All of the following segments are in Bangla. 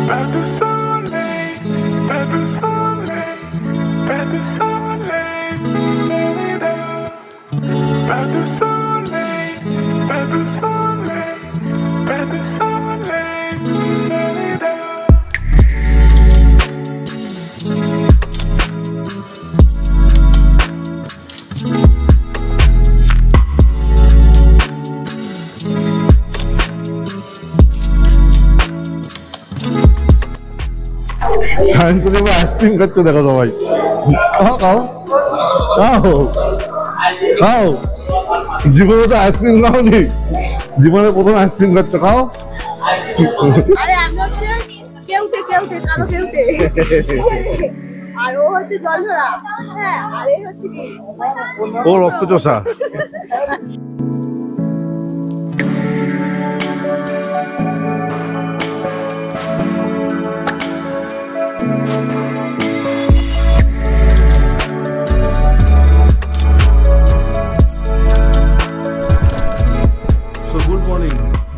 Pas de soleil, pas de soleil, pas de soleil, pas de soleil, pas de soleil, pas de soleil. Ice cream খাচ্ছ দেখো সবাই, খাও খাও খাও খাও। জীবনে তো আইসক্রিম খাওনি, জীবনে প্রথম আইসক্রিম খাচ্ছ, খাও। আরে আমি হচ্ছে কেউটে কেউটে কালো কেউটে আর ও হচ্ছে জলধরা। হ্যাঁ আর এই হচ্ছে কি ও রক্তচোষা।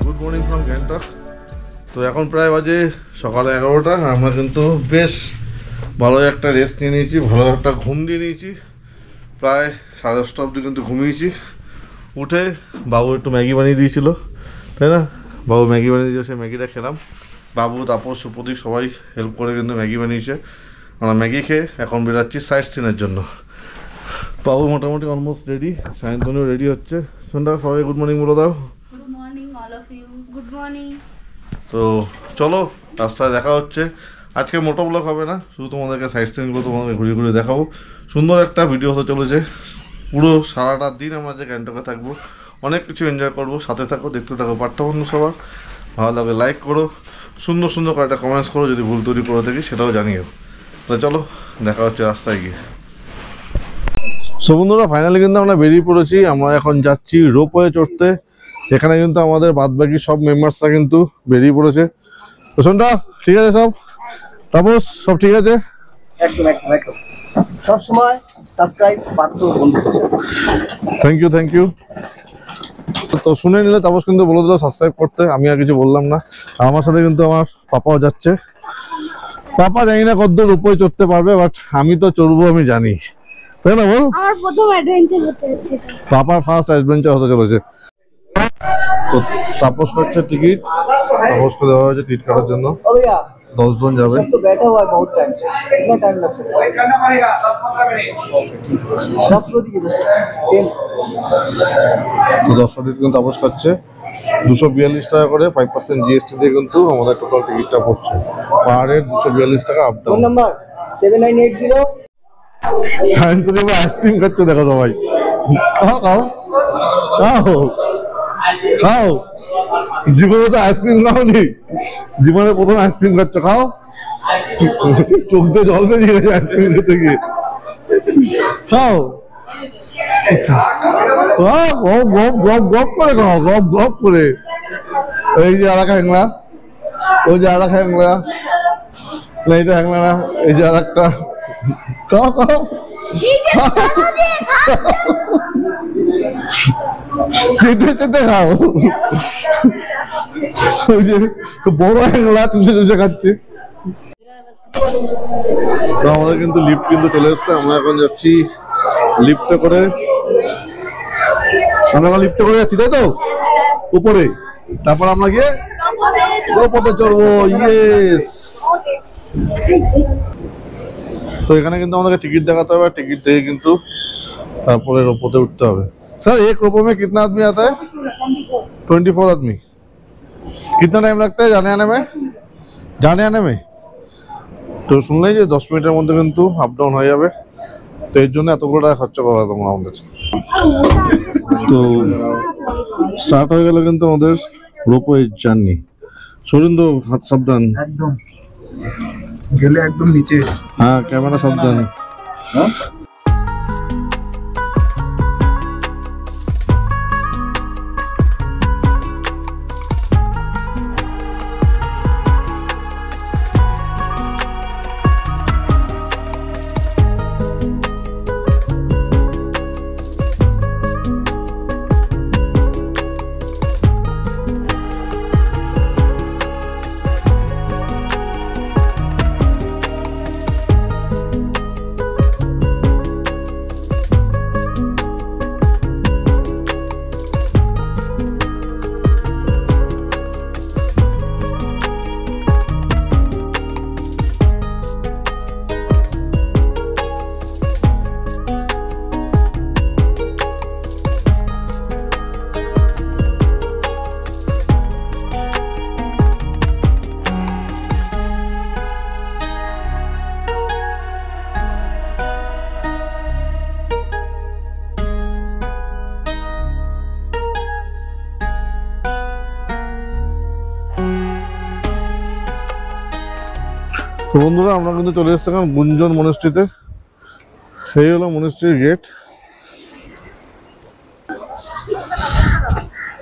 Good morning from Gangtok. তো এখন প্রায় বাজে সকাল 11টা। আমরা কিন্তু বেশ ভালো একটা রেস্ট নিয়ে নিয়েছি, ভালো একটা ঘুম দিয়ে নিয়েছি। প্রায় 10:30 অবধি কিন্তু ঘুমিয়েছি। উঠে বাবু একটু ম্যাগি বানিয়ে দিয়েছিল, তাই না? বাবু ম্যাগি বানিয়ে দিয়েছে, সেই ম্যাগিটা খেলাম। বাবু, তাপস, সুপ্রদীপ সবাই হেল্প করে কিন্তু ম্যাগি বানিয়েছে। আমরা ম্যাগি খেয়ে এখন বেরাচ্ছি সাইট সিনের জন্য। বাবু মোটামুটি অলমোস্ট রেডি, সায়ন্তনীও রেডি হচ্ছে। সন্ধ্যা সবাই গুড মর্নিং বলে দাও। Good morning all of you. Good morning. তো চলো রাস্তায় দেখা হচ্ছে। আজকে মোটো ব্লগ হবে না, শুধু তোমাদেরকে সাইড সিনগুলো তোমাদেরকে ঘুরিয়ে ঘুরিয়ে দেখাবো। সুন্দর একটা ভিডিও হতে চলেছে। পুরো সারাটা দিন আমরা যে গ্যাংটকে থাকবো, অনেক কিছু এনজয় করবো। সাথে থাকো, দেখতে থাকো। পার্থ বন্ধু সবার ভালো লাগবে লাইক করো, সুন্দর সুন্দর কয়েকটা কমেন্টস করো। যদি ভুল তৈরি করে থাকি সেটাও জানিও। তো চলো দেখা হচ্ছে রাস্তায় গিয়ে। সো বন্ধুরা, ফাইনালি কিন্তু আমরা বেরিয়ে পড়েছি। আমরা এখন যাচ্ছি রোপওয়ে চড়তে। সেখানে কিন্তু আমাদের বাদবাকি সব মেম্বার্সরা কিন্তু বেরিয়ে পড়েছে। প্রচন্ডা ঠিক আছে সব? তাপস সব ঠিক আছে? একদম একদম একদম সব সময় সাবস্ক্রাইব পার্থ বন্ধু। Thank you thank you. তো শুনে নিলে তাপস কিন্তু বলে দিল সাবস্ক্রাইব করতে, আমি আর কিছু বললাম না। আমার সাথে কিন্তু আমার পাপাও যাচ্ছে। পাপা জানি না কতদূর রোপওয়ে চড়তে পারবে, বাট আমি তো চড়বো, আমি জানি, তাই না বল? আমার প্রথম অ্যাডভেঞ্চার হতে যাচ্ছে। পাপার ফার্স্ট অ্যাডভেঞ্চার হতে চলেছে। তো তাপস কাটছে টিকিট, তাপসকে দেওয়া হয়েছে টিকিট কাটার জন্য। 10 জন যাবে। तो बैठा हुआ है बहुत टाइम से, कितना टाइम लग सकता है? करना पड़ेगा 10-15 मिनट। 10 को दीजिए 10 তো 10 টিকিট কিন্তু তাপস কাটছে। 242 টাকা করে 5% জিএসটি দিয়ে কিন্তু আমাদের টোটাল টিকিটটা পড়ছে। পাহাড়ের 242 টাকা up phone down. Number 7980। Sayantani ice cream খাচ্ছ দেখো সবাই, খাও খাও খাও খাও। জীবনে তো আইসক্রিম খাওনি, জীবনে প্রথম আইসক্রিম খাচ্ছ, খাও। চোখ দিয়ে জল বেরিয়ে গেছে আইসক্রিম খেতে গিয়ে। খাও খাও, গপ গপ গপ গপ করে খাও, গপ গপ করে। এই যে আলাদা হ্যাংলা, ওই যে আলাদা হ্যাংলা, না এটা হ্যাংলা না, এই যে আর একটা। খাও খাও চেটে চেটে খাও। ওই যে বড় হ্যাংলা চুষে চুষে খাচ্ছে। তো আমাদের কিন্তু লিফট কিন্তু চলে এসছে। আমরা এখন যাচ্ছি লিফটে করে। আমরা এখন লিফটে করে যাচ্ছি, তাই তো? উপরে, তারপর আমরা গিয়ে রোপওয়ে চড়বো। ইয়েস। তো এখানে কিন্তু আমাদেরকে টিকিট দেখাতে হবে, টিকিট দেখে কিন্তু তারপরে রোপওয়ে উঠতে হবে। सर एक रोपो में कितना आदमी आता है? 24 आदमी। कितना टाइम लगता है जाने आने में? তো শুনলেই যে 10 মিনিটের মধ্যে কিন্তু আপ ডাউন হয়ে যাবে। তো এর জন্য এতগুলো টাকা খরচা করা তোমরা আমাদের। তো স্টার্ট হয়ে গেল কিন্তু আমাদের রোপওয়ে জার্নি। সরিন্দু হাত সাবধান, একদম গেলে একদম নিচে। হ্যাঁ ক্যামেরা সাবধান। হ্যাঁ তো বন্ধুরা আমরা কিন্তু চলে এসেছি এখন গুঞ্জন মনিস্ট্রিতে। এই হলো মনিস্ট্রির গেট।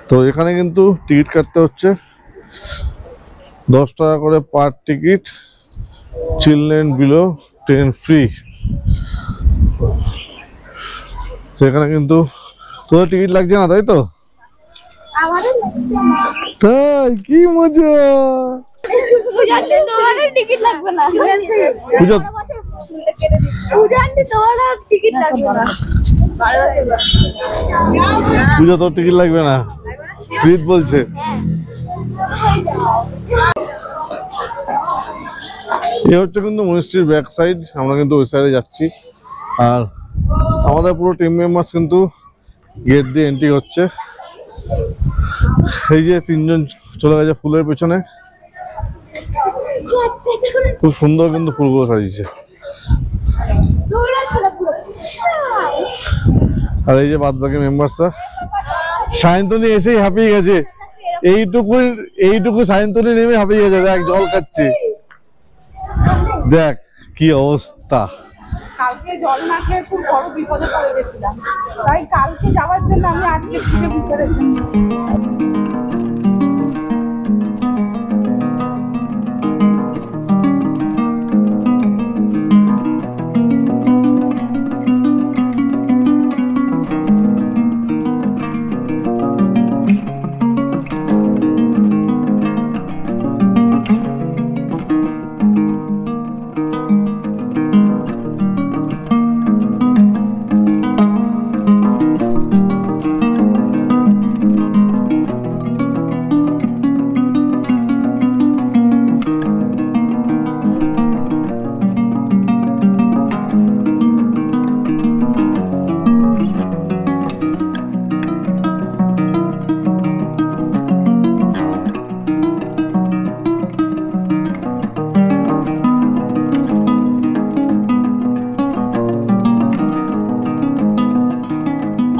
তো এখানে কিন্তু টিকিট কাটতে হচ্ছে 10 টাকা করে পার টিকিট, চিলড্রেন বিলো 10 ফ্রি। সেখানে কিন্তু তোদের টিকিট লাগছে না, তাই তো? আমাদের তাই কি মজা! পূজাতে তোমার টিকিট লাগবে না। পূজা পূজাতে তোমার টিকিট লাগবে না। পূজা তোর টিকিট লাগবে না, প্রীত বলছে। এই হচ্ছে কিন্তু মনিস্ট্রির ব্যাক সাইড, আমরা কিন্তু ওই সাইডে যাচ্ছি। আর আমাদের পুরো টিম মেম্বার্স কিন্তু গেট দিয়ে এন্ট্রি হচ্ছে। এই যে 3 জন চলে গেছে ফুলের পেছনে, খুব সুন্দর কিন্তু ফুলগুলো সাজিয়েছে। আর এই যে বাদ বাকি মেম্বার্সরা, সায়ন্তনী এসেই হাঁপিয়ে গেছে। এইটুকু সায়ন্তনী নেমে হাঁপিয়ে গেছে। দেখ জল খাচ্ছে, দেখ কি অবস্থা। কালকে জল না খেয়ে খুব বড় বিপদে পড়ে গেছিলাম, তাই কালকে যাওয়ার জন্য আমি আজকে থেকে ভিতরে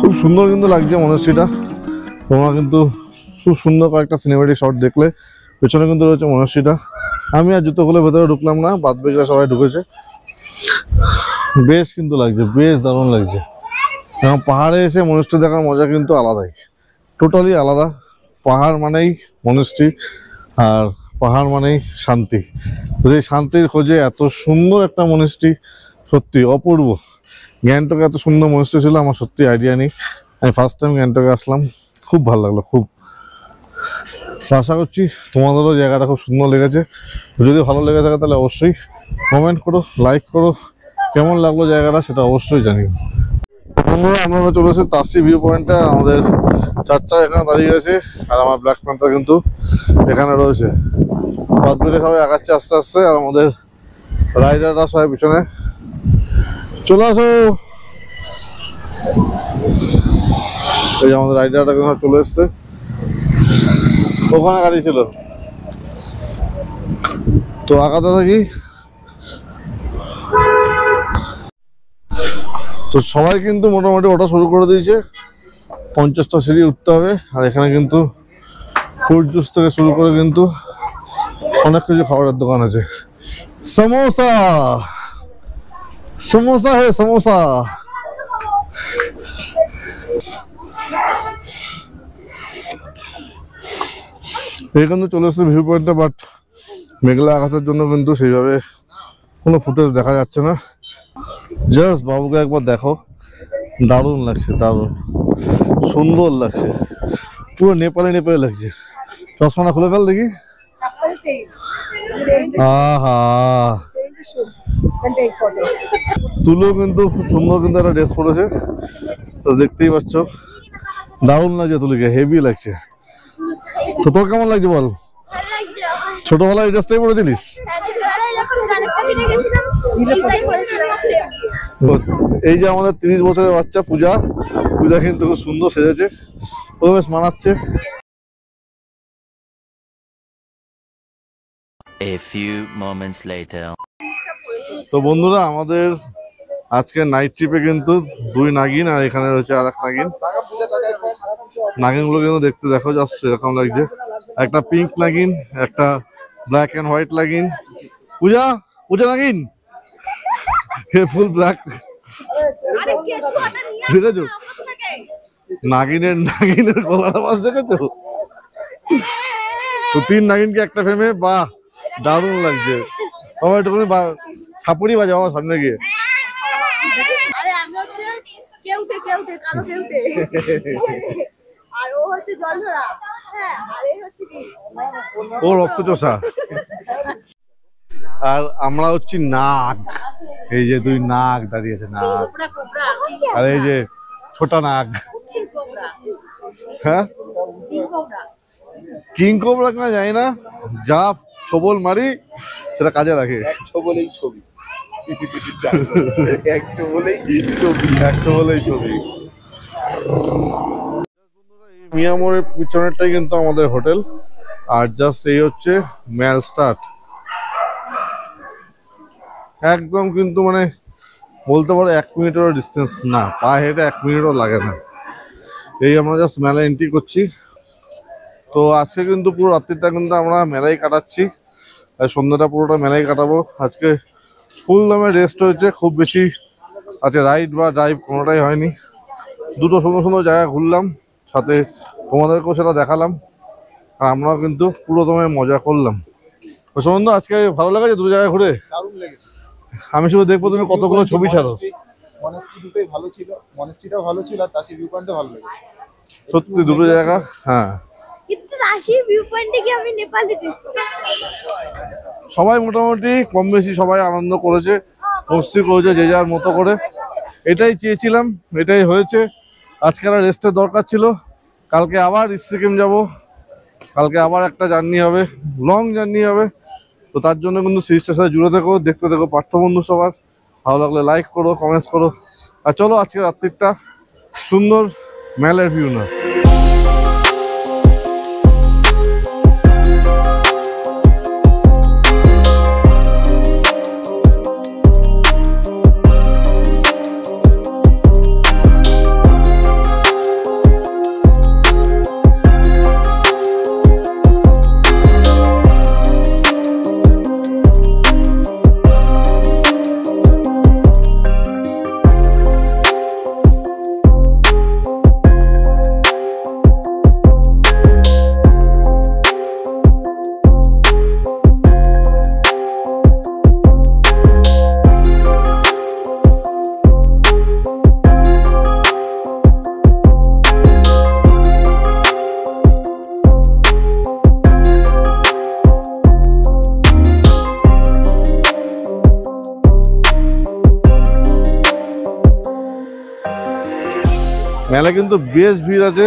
খুব সুন্দর কিন্তু লাগছে মনাস্ট্রিটা। তোমরা কিন্তু খুব সুন্দর কয়েকটা সিনেমেটিক শট দেখলে। পেছনে কিন্তু রয়েছে মনাস্ট্রিটা। আমি আর জুতো খুলে ভেতরে ঢুকলাম না, বাদ বাকিরা সবাই ঢুকেছে। বেশ কিন্তু লাগছে, বেশ দারুণ লাগছে। এবং পাহাড়ে এসে মনাস্ট্রি দেখার মজা কিন্তু আলাদাই, টোটালি আলাদা। পাহাড় মানেই মনাস্ট্রি, আর পাহাড় মানেই শান্তি। তো সেই শান্তির খোঁজে এত সুন্দর একটা মনাস্ট্রি, সত্যি অপূর্ব। গ্যাংটকে এত সুন্দর মনাস্ট্রি ছিল আমার সত্যি আইডিয়া নেই। আমি ফার্স্ট টাইম গ্যাংটকে আসলাম, খুব ভালো লাগলো খুব। আশা করছি তোমাদেরও জায়গাটা খুব সুন্দর লেগেছে। যদি ভালো লেগে থাকে তাহলে অবশ্যই কমেন্ট করো, লাইক করো, কেমন লাগলো জায়গাটা সেটা অবশ্যই জানিও। বন্ধুরা আমরা চলে এসেছি তাসি ভিউ পয়েন্টে। আমাদের চাচা এখানে দাঁড়িয়ে গেছে, আর আমার ব্ল্যাক প্যান্থার কিন্তু এখানে রয়েছে। বাদ বাকি সবাই আগাচ্ছে আস্তে আস্তে, আর আমাদের রাইডাররা সবাই পিছনে। চলে আসো। এই যে আমাদের রাইডারটা কিন্তু চলে এসছে, ওখানে গাড়ি ছিল। তো আগাতে থাকি। তো সবাই কিন্তু মোটামুটি ওটা শুরু করে দিয়েছে। 50টা সিঁড়ি উঠতে হবে। আর এখানে কিন্তু ফ্রুট জুস থেকে শুরু করে কিন্তু অনেক কিছু খাবারের দোকান আছে। সমোসা, সমোসা হে সমোসা। এই কিন্তু চলে এসেছে ভিউ পয়েন্টটা, বাট মেঘলা আকাশের জন্য কিন্তু সেইভাবে কোনো ফুটেজ দেখা যাচ্ছে না। জাস্ট বাবুকে একবার দেখো, দারুণ লাগছে, দারুণ সুন্দর লাগছে, পুরো নেপালে নেপালে লাগছে। চশমাটা খুলে ফেল দেখি। আহা, তুলো কিন্তু খুব সুন্দর কিন্তু একটা ড্রেস পরেছে, তো দেখতেই পাচ্ছ দারুণ লাগছে তুলিকে, হেভি লাগছে। তো তোর কেমন লাগছে বল? ছোটবেলায় এই ড্রেসটাই পরেছিলিস? এই যে আমাদের 30 বছরের বাচ্চা পূজা, পূজা কিন্তু খুব সুন্দর সেজেছে, ও বেশ মানাচ্ছে। A few moments later. তো বন্ধুরা আমাদের আজকে নাইট ট্রিপে কিন্তু 2 নাগিন, আর এখানে রয়েছে আর এক নাগিন। নাগিনগুলো কিন্তু দেখতে দেখো জাস্ট এরকম লাগছে। একটা পিঙ্ক নাগিন, একটা ব্ল্যাক এন্ড হোয়াইট নাগিন। পূজা পূজা নাগিন ফুল ব্ল্যাক আরে কেঁচুয়াটা নিয়ে দেখেছো আমার থেকে নাগিনের গলাটা মাছ দেখেছো তো 3 নাগিনকে একটা ফ্রেমে বাহ দারুণ লাগছে বাবা একটুখানি ছাপুরি বাজে বাবা সামনে গিয়ে আরে আমি হচ্ছে কেউটে কালো কেউটে আর ও হচ্ছে জলধরা হ্যাঁ আর এই হচ্ছে কি ও রক্তচোষা আর আমরা হচ্ছি নাগ এই যে 2 নাগ দাঁড়িয়েছে নাগ আর এই যে ছোট নাগ হ্যাঁ কিং কোবরা না জানি না যা ছবল মারি সেটা কাজে লাগে ছবলেই ছবি এক ছবলেই ছবি মিয়ামোড়ের পিছনেরটাই কিন্তু আমাদের হোটেল আর জাস্ট এই হচ্ছে ম্যাল স্টার্ট একদম কিন্তু মানে বলতে পারো 1 মিনিটেরও ডিস্টেন্স না পায়ে হেঁটে 1 মিনিটও লাগে না এই আমরা জাস্ট মেলা এন্ট্রি করছি তো আজকে কিন্তু পুরো রাত্রিটা কিন্তু আমরা মেলাই কাটাচ্ছি আর সন্ধ্যাটা পুরোটা মেলাই কাটাবো আজকে ফুল দামে রেস্ট হয়েছে খুব বেশি আজকে রাইড বা ড্রাইভ কোনোটাই হয়নি দুটো সুন্দর সুন্দর জায়গা ঘুরলাম সাথে তোমাদেরকেও সেটা দেখালাম আর আমরাও কিন্তু পুরো দমে মজা করলাম তো সুমন্ত আজকে ভালো লেগেছে দুটো জায়গায় ঘুরে দারুণ লেগেছে আমি শুধু দেখবো তুমি কতগুলো ছবি ছাড়ো মনেস্ট্রি দুটোই ভালো ছিল মনেস্ট্রিটাও ভালো ছিল আর তাসি ভিউ পয়েন্টও ভালো লেগেছে সত্যি দুটো জায়গা হ্যাঁ কিন্তু রাশি ভিউ পয়েন্টে কি আমি নেপালে টেস্ট সবাই মোটামুটি কম বেশি সবাই আনন্দ করেছে মস্তি করেছে যে যার মতো করে এটাই চেয়েছিলাম এটাই হয়েছে আজকে আর রেস্টের দরকার ছিল কালকে আবার সিকিম যাব কালকে আবার একটা জার্নি হবে লং জার্নি হবে তো তার জন্য কিন্তু সিরিজটার সাথে জুড়ে থেকো দেখতে দেখো পার্থবন্ধু সবার ভালো লাগলে লাইক করো কমেন্টস করো আর চলো আজকে রাত্রিটা সুন্দর মেলের ভিউ না মেলা কিন্তু বেশ ভিড় আছে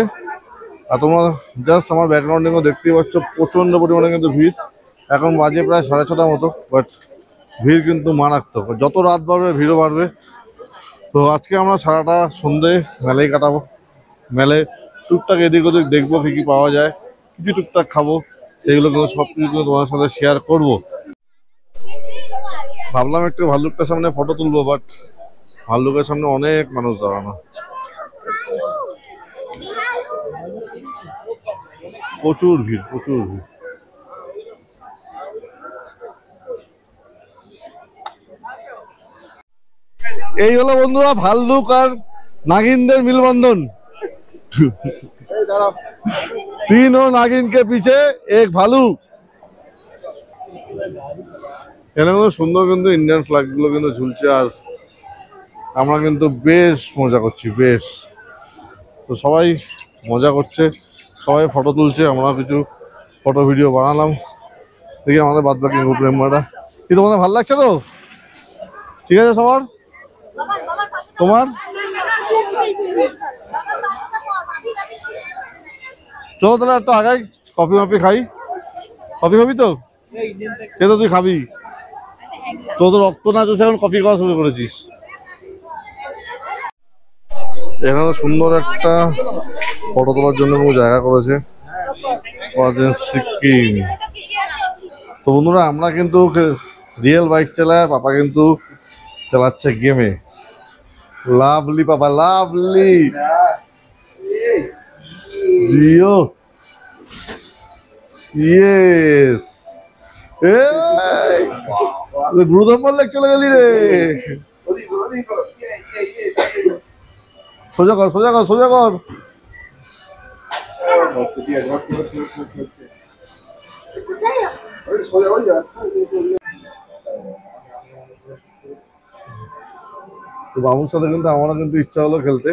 আর তোমরা জাস্ট আমার ব্যাকগ্রাউন্ডিংও দেখতেই পাচ্ছ প্রচণ্ড পরিমাণে কিন্তু ভিড় এখন বাজে প্রায় 6:30 মতো বাট ভিড় কিন্তু মারাত্মক যত রাত বাড়বে ভিড়ও বাড়বে তো আজকে আমরা সারাটা সন্ধে মেলাই কাটাবো মেলে টুকটাক এদিক ওদিক দেখবো কী কী পাওয়া যায় কিছু টুকটাক খাবো সেগুলো কিন্তু সব কিছু কিন্তু তোমাদের সাথে শেয়ার করবো ভাবলাম একটু ভাল্লুকটার সামনে ফটো তুলবো বাট ভাল্লুকের সামনে অনেক মানুষ দাঁড়ানো প্রচুর ভিড় এই হলো বন্ধুরা ভাল্লুক আর नागिनদের मिलबंधन 3 नागिन के पीछे एक भालू এরকম সুন্দর কিন্তু ইন্ডিয়ান ফ্ল্যাগ গুলো কিন্তু ঝুলছে আর আমরা কিন্তু বেশ মজা করছি বেশ তো সবাই মজা করছে সবাই ফটো তুলছে আমরা কিছু ফটো ভিডিও বানালাম দেখি আমাদের বাদ বাকি গ্রুপ মেম্বাররা কি তোমাদের ভালো লাগছে তো ঠিক আছে সবার তোমার চলো তাহলে একটু আগাই কফি মফি খাই কফি খাবি তো সে তো তুই খাবি তোর তো রক্ত না চলছে এখন কফি খাওয়া শুরু করেছিস এখানে সুন্দর একটা ফটো তোলার জন্য কোনো জায়গা করেছে সিকিম তো বন্ধুরা আমরা কিন্তু রিয়েল বাইক চালাই পাপা কিন্তু চালাচ্ছে গেমে লাভলি পাপা লাভলি জিও ইয়েস গুরুদম লেক চলে গেলি রে। সোজা কর সোজা কর সোজা কর। তো বাবুর সাথে কিন্তু আমারও কিন্তু ইচ্ছা হলো খেলতে,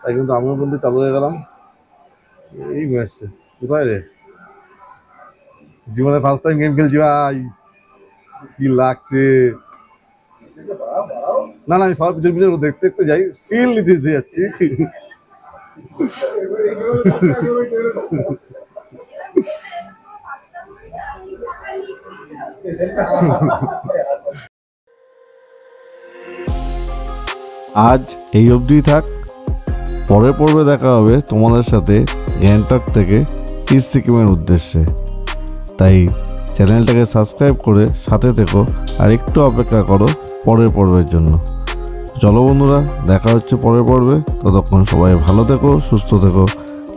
তাই কিন্তু আমিও কিন্তু চালু হয়ে গেলাম এই ম্যাচটা। কোথায় রে, জীবনে ফার্স্ট টাইম গেম খেলছি ভাই, কি লাগছে। না না আমি সবার পিছনে পিছনে দেখতে দেখতে যাই, ফিল নিতে দিতে যাচ্ছি। আজ এই অবধি থাক, পরে পর্বে দেখা হবে তোমাদের সাথে গ্যাংটক থেকে ইস্ট সিকিমের উদ্দেশ্যে। তাই চ্যানেলটাকে সাবস্ক্রাইব করে সাথে থেকো আর একটু অপেক্ষা করো পরের পর্বের জন্য। চলো বন্ধুরা, দেখা হচ্ছে পরের পর্বে। ততক্ষণ সবাই ভালো থেকো, সুস্থ থেকো।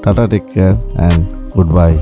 Tata, take care and good bye.